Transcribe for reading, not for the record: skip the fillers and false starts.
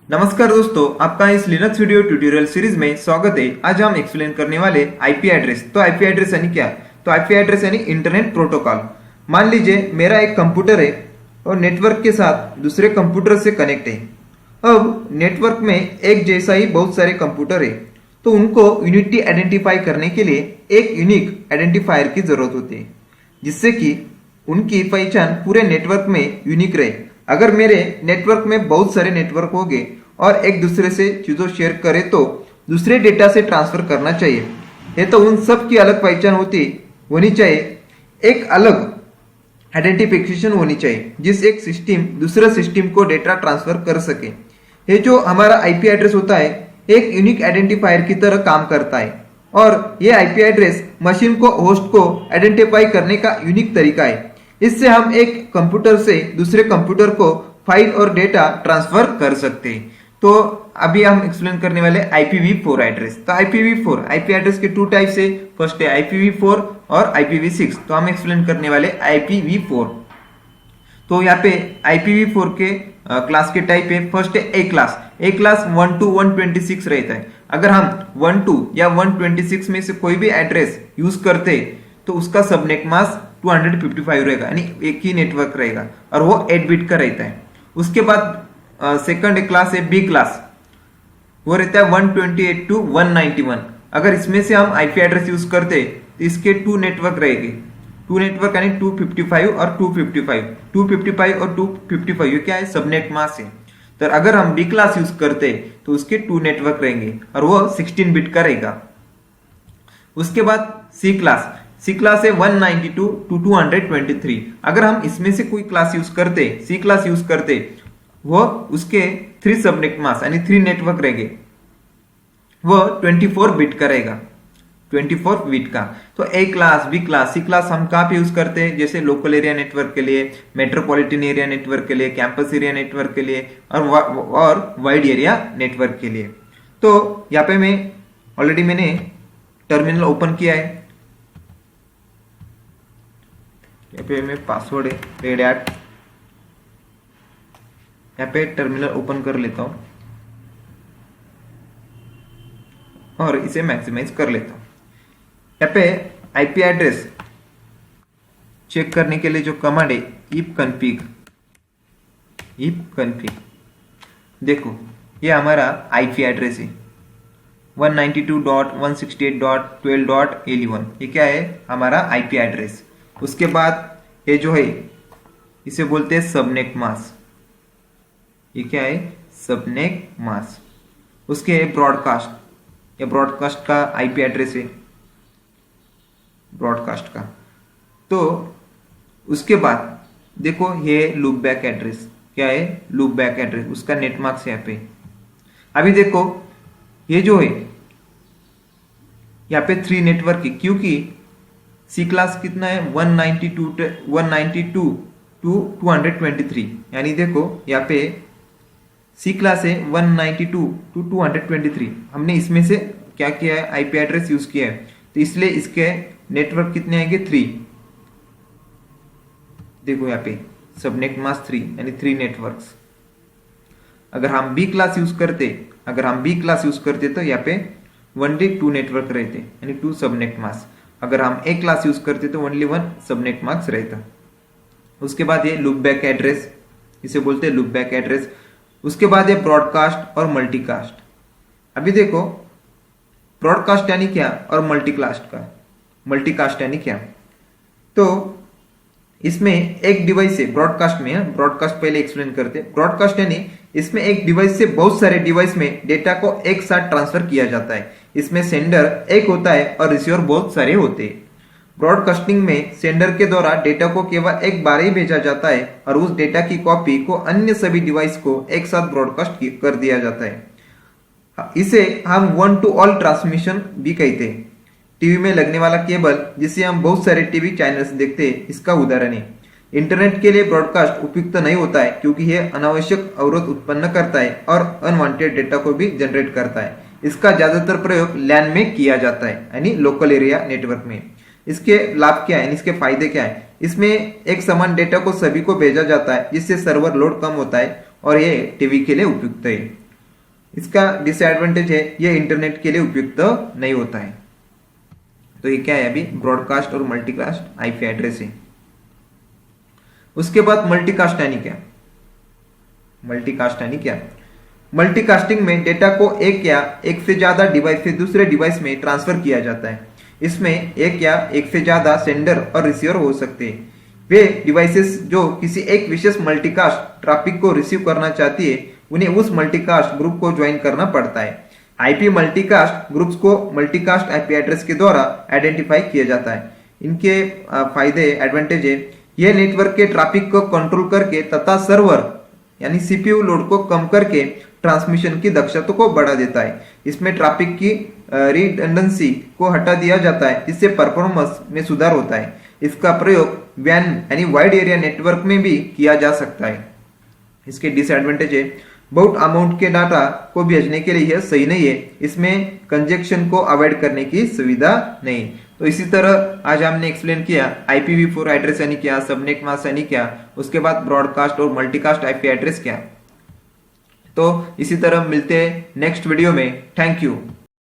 नमस्कार दोस्तों, आपका इस लिनक्स वीडियो ट्यूटोरियल सीरीज में स्वागत है। आज हम एक्सप्लेन करने वाले आईपी एड्रेस। तो आईपी एड्रेस यानी क्या? तो आईपी एड्रेस यानी इंटरनेट प्रोटोकॉल। मान लीजिए मेरा एक कंप्यूटर है और नेटवर्क के साथ दूसरे कंप्यूटर से कनेक्ट है। अब नेटवर्क में एक जैसा ही बहुत सारे कंप्यूटर है, तो उनको यूनिटी आइडेंटिफाई करने के लिए एक यूनिक आइडेंटिफायर की जरूरत होती है, जिससे कि उनकी पहचान पूरे नेटवर्क में यूनिक रहे। अगर मेरे नेटवर्क में बहुत सारे नेटवर्क हो गए और एक दूसरे से चीजों शेयर करे तो दूसरे डेटा से ट्रांसफर करना चाहिए। ये तो उन सब की अलग पहचान होनी चाहिए, एक अलग आइडेंटिफिकेशन होनी चाहिए, जिस एक सिस्टम दूसरे सिस्टम को डेटा ट्रांसफर कर सके। ये जो हमारा आईपी एड्रेस होता है एक यूनिक आइडेंटिफायर की तरह काम करता है, और ये आईपी एड्रेस मशीन को होस्ट को आइडेंटिफाई करने का यूनिक तरीका है। इससे हम एक कंप्यूटर से दूसरे कंप्यूटर को फाइल और डेटा ट्रांसफर कर सकते हैं। तो अभी हम एक्सप्लेन करने वाले IPv4 एड्रेस। तो IPv4 आईपी एड्रेस के टू टाइप्स है। फर्स्ट है IPv4 और IPv6। तो हम एक्सप्लेन करने वाले IPv4। तो यहाँ पे IPv4 के क्लास के टाइप है। फर्स्ट है ए क्लास। ए क्लास 1 to 126 रहता है। अगर हम 1 to या 126 में से कोई भी एड्रेस यूज करते तो उसका सबनेट मास्क 255 रहेगा, यानी एक ही नेटवर्क रहेगा और वो 8 बिट का रहता है। उसके बाद सेकंड क्लास है बी क्लास, वो रहता है 128 to 191। अगर इसमें से हम आईपी एड्रेस यूज करते तो इसके 2 नेटवर्क रहेंगे। 2 नेटवर्क यानी 255 और 255। 255 और 255 ये क्या है? सबनेट मास्क है। तो अगर हम बी क्लास यूज करते तो उसके 2 नेटवर्क रहेंगे और वो 16 बिट का रहेगा। उसके बाद सी क्लास। सी क्लास है 192 to 223। अगर हम इसमें से कोई क्लास यूज करते, सी क्लास यूज करते, वो उसके 3 सबनेट मास्क यानी 3 नेटवर्क रहेंगे, वो 24 बिट का रहेगा। 24 बिट का। तो ए क्लास, बी क्लास, सी क्लास हम कहाँ पे यूज करते हैं? जैसे लोकल एरिया नेटवर्क के लिए, मेट्रोपॉलिटन एरिया नेटवर्क के लिए, कैंपस एरिया नेटवर्क के लिए और वाइड एरिया नेटवर्क के लिए। तो यहाँ पे मैंने टर्मिनल ओपन किया है। यहाँ पे मैं पासवर्ड है रेड एट, यहाँ पे टर्मिनल ओपन कर लेता हूं और इसे मैक्सिमाइज कर लेता हूं। यहाँ पे आईपी एड्रेस चेक करने के लिए जो कमांड है ईप कन्फिग। देखो ये हमारा आईपी एड्रेस है 192.168.12.11। ये क्या है? हमारा आईपी एड्रेस। उसके बाद ये जो है इसे बोलते हैं सबनेट मास्क। ये क्या है? Subnet mask. उसके ब्रॉडकास्ट, ये ब्रॉडकास्ट का आईपी एड्रेस है, ब्रॉडकास्ट का। तो उसके बाद देखो ये लूप बैक एड्रेस। क्या है? Loop back address. उसका नेट मार्क्स यहाँ पे। अभी देखो ये जो है यहाँ पे 3 नेटवर्क है, क्योंकि सी क्लास कितना है 192 to 223। यानी देखो यहाँ पे सी क्लास है 192 to 223। हमने इसमें से क्या किया है? आईपी एड्रेस यूज किया है, तो इसलिए इसके नेटवर्क कितने आएंगे? 3। देखो यहाँ पे सबनेट मास्क 3 यानी 3 नेटवर्क्स। अगर हम बी क्लास यूज करते तो यहाँ पे ओनली 2 नेटवर्क रहते यानी 2 सबनेट मास्क। अगर हम एक क्लास यूज करते तो ओनली 1 सबनेट मास्क रहता। उसके बाद ये लूप बैक एड्रेस, इसे बोलते हैं लूप बैक एड्रेस। उसके बाद ये ब्रॉडकास्ट और मल्टीकास्ट। अभी देखो ब्रॉडकास्ट यानी क्या और मल्टीकास्ट यानी क्या? तो इसमें एक डिवाइस से ब्रॉडकास्ट में, ब्रॉडकास्ट पहले एक्सप्लेन करते हैं। ब्रॉडकास्ट यानी इसमें एक डिवाइस से बहुत सारे डिवाइस में डेटा को एक साथ ट्रांसफर किया जाता है। इसमें सेंडर एक होता है और रिसीवर बहुत सारे होते हैं। ब्रॉडकास्टिंग में सेंडर के द्वारा डेटा को केवल एक बार ही भेजा जाता है और उस डेटा की कॉपी को अन्य सभी डिवाइस को एक साथ ब्रॉडकास्ट कर दिया जाता है। इसे हम वन टू ऑल ट्रांसमिशन भी कहते हैं। टीवी में लगने वाला केबल जिसे हम बहुत सारे टीवी चैनल्स देखते हैं, इसका उदाहरण है। इंटरनेट के लिए ब्रॉडकास्ट उपयुक्त नहीं होता है, क्योंकि यह अनावश्यक अवरोध उत्पन्न करता है और अनवांटेड डेटा को भी जनरेट करता है। इसका ज्यादातर प्रयोग लैन में किया जाता है, यानी लोकल एरिया नेटवर्क में। इसके लाभ क्या है, इसके फायदे क्या है? इसमें एक समान डेटा को सभी को भेजा जाता है, जिससे सर्वर लोड कम होता है और ये टीवी के लिए उपयुक्त है। इसका डिसएडवांटेज है ये इंटरनेट के लिए उपयुक्त नहीं होता है। तो ये क्या है, अभी ब्रॉडकास्ट और मल्टीकास्ट आईपी एड्रेस है। उसके बाद मल्टीकास्ट यानी क्या? मल्टीकास्ट यानी क्या? मल्टीकास्टिंग में डेटा को एक या एक से ज्यादा डिवाइस से दूसरे डिवाइस में ट्रांसफर किया जाता है। इसमें एक या एक से ज्यादा सेंडर और रिसीवर हो सकते हैं। वे डिवाइसेस जो किसी एक विशेष मल्टीकास्ट ट्रैफिक को रिसीव करना चाहती है उन्हें उस मल्टीकास्ट ग्रुप को ज्वाइन करना पड़ता है। आईपी मल्टीकास्ट ग्रुप्स को मल्टीकास्ट आईपी एड्रेस के द्वारा आइडेंटिफाई किया जाता है। इनके फायदे एडवांटेज है, यह नेटवर्क के ट्रैफिक को कंट्रोल करके तथा सर्वर यानी सीपीयू लोड को कम करके ट्रांसमिशन की दक्षता को बढ़ा देता है। इसमें ट्रैफिक की रिडंडेंसी को हटा दिया जाता है जिससे परफॉर्मेंस में सुधार होता है। इसका प्रयोग वैन यानी वाइड एरिया नेटवर्क में भी किया जा सकता है। इसके डिसएडवांटेज है, बहुत अमाउंट के डाटा को भेजने के लिए यह सही नहीं है। इसमें कंजेक्शन को अवॉइड करने की सुविधा नहीं। तो इसी तरह आज हमने एक्सप्लेन किया IPv4 एड्रेस यानी क्या, सबनेट मास्क यानी क्या, उसके बाद ब्रॉडकास्ट और मल्टीकास्ट आईपी एड्रेस क्या। तो इसी तरह मिलते हैं नेक्स्ट वीडियो में। Thank you.